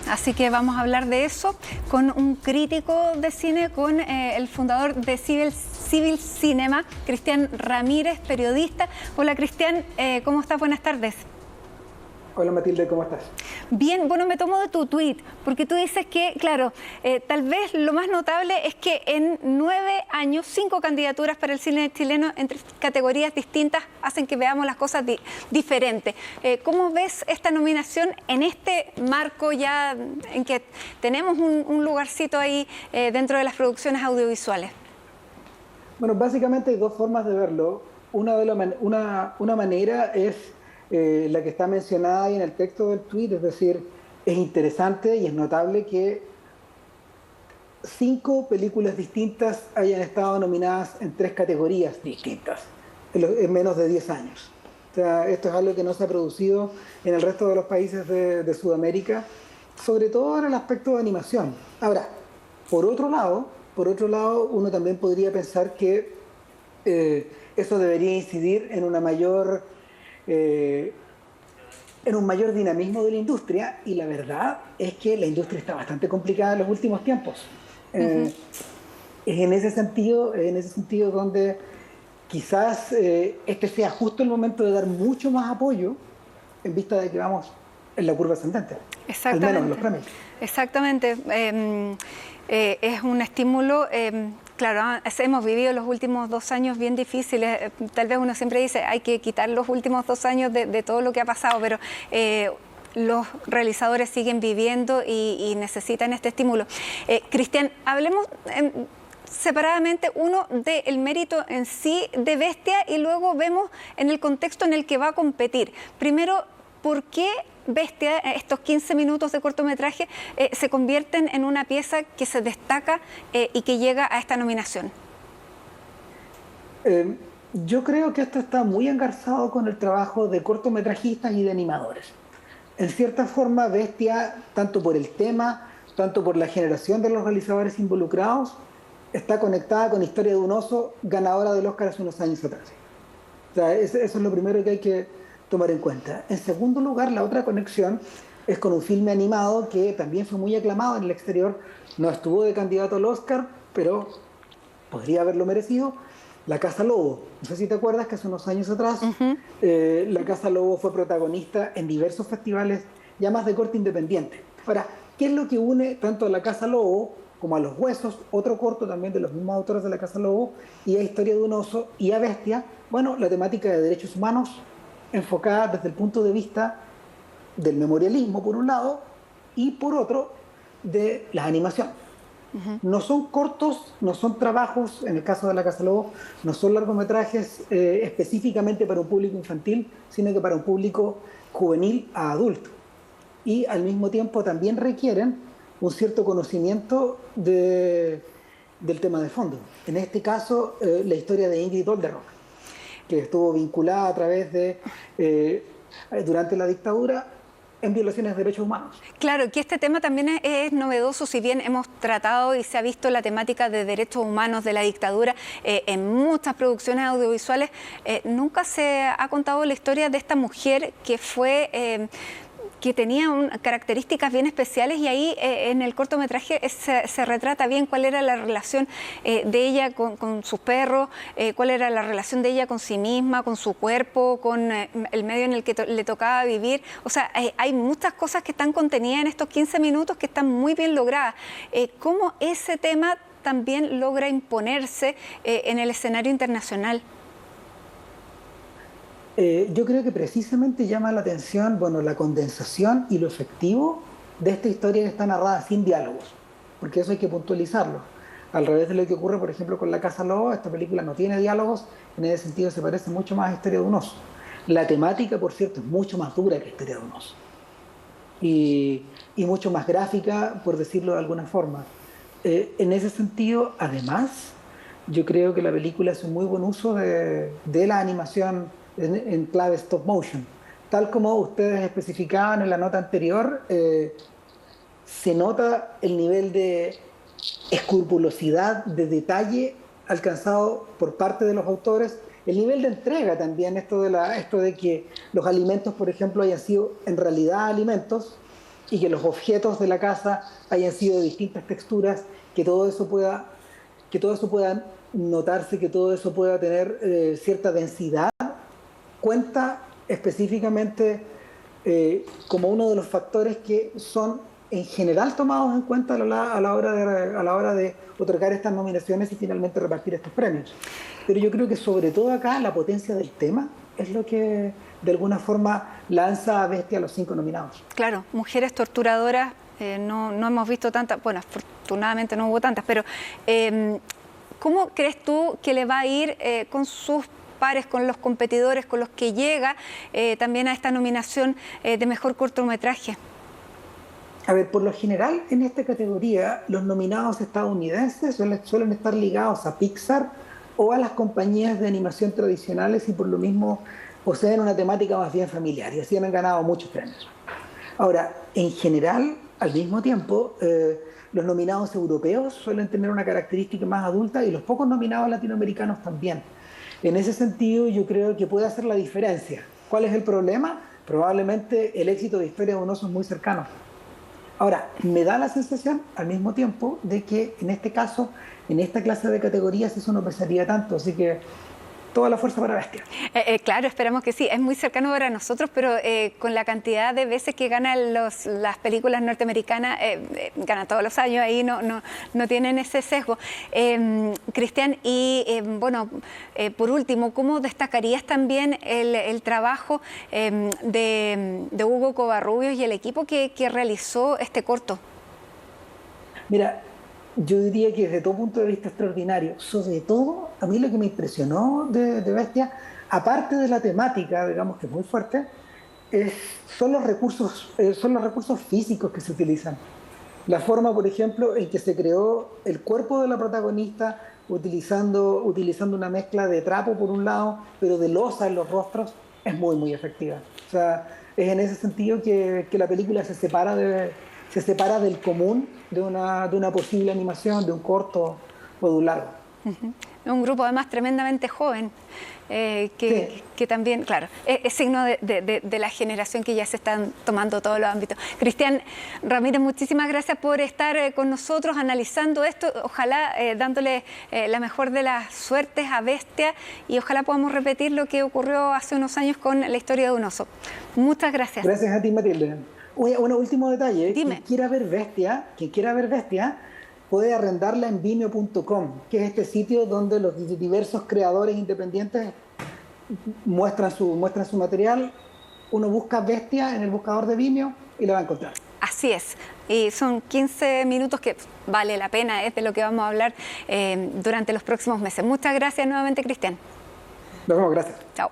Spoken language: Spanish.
Así que vamos a hablar de eso con un crítico de cine, con el fundador de Civil Cinema, Cristian Ramírez, periodista. Hola Cristian, ¿cómo estás? Buenas tardes. Hola Matilde, ¿cómo estás? Bien, bueno, me tomo de tu tuit, porque tú dices que, claro, tal vez lo más notable es que en 9 años, 5 candidaturas para el cine chileno entre categorías distintas hacen que veamos las cosas diferentes. ¿Cómo ves esta nominación en este marco ya en que tenemos un lugarcito ahí dentro de las producciones audiovisuales? Bueno, básicamente hay dos formas de verlo. Una manera es la que está mencionada ahí en el texto del tuit, es decir, es interesante y es notable que 5 películas distintas hayan estado nominadas en 3 categorías distintas en menos de 10 años. O sea, esto es algo que no se ha producido en el resto de los países de Sudamérica, sobre todo en el aspecto de animación. Ahora, por otro lado, uno también podría pensar que eso debería incidir en un mayor dinamismo de la industria, y la verdad es que la industria está bastante complicada en los últimos tiempos. Es en ese sentido donde quizás este sea justo el momento de dar mucho más apoyo en vista de que vamos en la curva ascendente, al menos en los premios. Exactamente. Es un estímulo. Claro, hemos vivido los últimos 2 años bien difíciles. Tal vez uno siempre dice hay que quitar los últimos 2 años de todo lo que ha pasado, pero los realizadores siguen viviendo y necesitan este estímulo. Cristian, hablemos separadamente, uno del mérito en sí de Bestia y luego vemos en el contexto en el que va a competir. Primero, ¿por qué Bestia, estos 15 minutos de cortometraje, se convierten en una pieza que se destaca y que llega a esta nominación? Yo creo que esto está muy engarzado con el trabajo de cortometrajistas y de animadores. En cierta forma, Bestia, tanto por el tema, tanto por la generación de los realizadores involucrados, está conectada con Historia de un oso, ganadora del Oscar hace unos años atrás. O sea, eso es lo primero que hay que tomar en cuenta. En segundo lugar, la otra conexión es con un filme animado que también fue muy aclamado en el exterior, no estuvo de candidato al Oscar, pero podría haberlo merecido, La Casa Lobo. No sé si te acuerdas que hace unos años atrás La Casa Lobo fue protagonista en diversos festivales ya más de corte independiente. Ahora, ¿qué es lo que une tanto a La Casa Lobo como a Los Huesos, otro corto también de los mismos autores de La Casa Lobo, y a Historia de un oso y a Bestia? Bueno, la temática de derechos humanos enfocada desde el punto de vista del memorialismo, por un lado, y por otro, de la animación. No son cortos, no son trabajos, en el caso de La Casa Lobo, no son largometrajes específicamente para un público infantil, sino que para un público juvenil a adulto. Y al mismo tiempo también requieren un cierto conocimiento del tema de fondo. En este caso, la historia de Ingrid Olderock, que estuvo vinculada a través de, durante la dictadura, en violaciones de derechos humanos. Claro, que este tema también es novedoso, si bien hemos tratado y se ha visto la temática de derechos humanos de la dictadura en muchas producciones audiovisuales, nunca se ha contado la historia de esta mujer que fue... que tenía características bien especiales, y ahí en el cortometraje se retrata bien cuál era la relación de ella con sus perros, cuál era la relación de ella con sí misma, con su cuerpo, con el medio en el que le tocaba vivir. O sea, hay muchas cosas que están contenidas en estos 15 minutos que están muy bien logradas. ¿Cómo ese tema también logra imponerse en el escenario internacional? Yo creo que precisamente llama la atención, bueno, la condensación y lo efectivo de esta historia que está narrada sin diálogos, porque eso hay que puntualizarlo. Al revés de lo que ocurre, por ejemplo, con La Casa Lobo, esta película no tiene diálogos, en ese sentido se parece mucho más a Historia de un oso. La temática, por cierto, es mucho más dura que Historia de un oso, y mucho más gráfica, por decirlo de alguna forma. En ese sentido, además, yo creo que la película hace un muy buen uso de la animación en clave stop motion. Tal como ustedes especificaban en la nota anterior, se nota el nivel de escrupulosidad, de detalle alcanzado por parte de los autores, el nivel de entrega también, esto de que los alimentos, por ejemplo, hayan sido en realidad alimentos, y que los objetos de la casa hayan sido de distintas texturas, que todo eso pueda notarse, que todo eso pueda tener cierta densidad, cuenta específicamente como uno de los factores que son en general tomados en cuenta a la hora de otorgar estas nominaciones y finalmente repartir estos premios. Pero yo creo que sobre todo acá la potencia del tema es lo que de alguna forma lanza a Bestia a los 5 nominados. Claro, mujeres torturadoras, no hemos visto tantas, bueno, afortunadamente no hubo tantas, pero ¿cómo crees tú que le va a ir con sus pares, con los competidores, con los que llega también a esta nominación de mejor cortometraje? A ver, por lo general en esta categoría los nominados estadounidenses suelen estar ligados a Pixar o a las compañías de animación tradicionales y por lo mismo poseen una temática más bien familiar y así han ganado muchos premios. Ahora, en general, al mismo tiempo, los nominados europeos suelen tener una característica más adulta y los pocos nominados latinoamericanos también. En ese sentido, yo creo que puede hacer la diferencia. ¿Cuál es el problema? Probablemente el éxito de Historia de un oso es muy cercano. Ahora, me da la sensación, al mismo tiempo, de que en este caso, en esta clase de categorías, eso no pesaría tanto. Así que toda la fuerza para Bestia. Claro, esperamos que sí. Es muy cercano para nosotros, pero con la cantidad de veces que ganan las películas norteamericanas, ganan todos los años, ahí no tienen ese sesgo. Cristian, y bueno, por último, ¿cómo destacarías también el trabajo de Hugo Covarrubias y el equipo que realizó este corto? Mira, yo diría que desde todo punto de vista extraordinario. Sobre todo, a mí lo que me impresionó de Bestia, aparte de la temática, digamos que es muy fuerte, son los recursos físicos que se utilizan. La forma, por ejemplo, en que se creó el cuerpo de la protagonista, utilizando una mezcla de trapo por un lado, pero de losa en los rostros, es muy, muy efectiva. O sea, es en ese sentido que la película se separa del común de una posible animación, de un corto o de un largo. Un grupo además tremendamente joven, que también, claro, es signo de la generación que ya se están tomando todos los ámbitos. Cristian Ramírez, muchísimas gracias por estar con nosotros analizando esto, ojalá dándole la mejor de las suertes a Bestia y ojalá podamos repetir lo que ocurrió hace unos años con La historia de un oso. Muchas gracias. Gracias a ti, Matilde. Un último detalle. Dime. Quien quiera ver Bestia puede arrendarla en Vimeo.com, que es este sitio donde los diversos creadores independientes muestran su material. Uno busca Bestia en el buscador de Vimeo y la va a encontrar. Así es, y son 15 minutos que vale la pena, es de lo que vamos a hablar durante los próximos meses. Muchas gracias nuevamente, Cristian. Nos vemos, gracias. Chao.